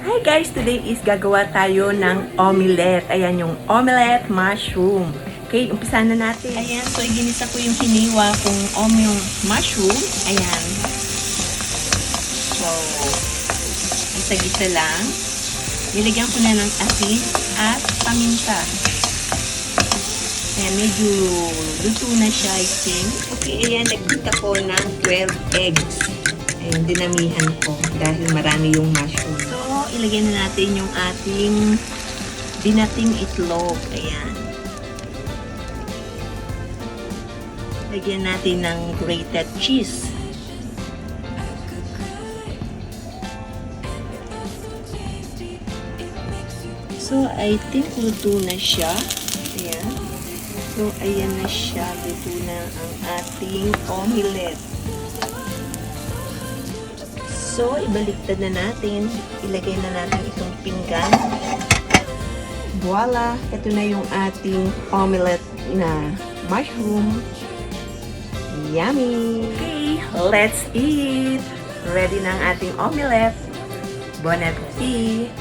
Hi guys! Today is gagawa tayo ng omelette. Ayan yung omelette mushroom. Okay, umpisa na natin. Ayan, so ginisa ko yung hiniwa kong mushroom. Ayan. So, gisa-gisa lang. Nilagyan ko na ng asin at paminta. Ayan, medyo luto na siya, I think. Okay, ayan, nagkita ko ng 12 eggs. Ayan, dinamihan ko dahil marami yung mushroom. So, ilagay na natin yung ating binating itlog. Ayan. Lagyan natin ng grated cheese. So, I think luto na siya. Ayan. So, ayan na siya. Luto na ang ating omelette. So, ibaliktad na natin. Ilagay na natin itong pinggan. Voila! Ito na yung ating omelette na mushroom. Yummy! Okay, let's eat! Ready na ang ating omelette. Bon appetit!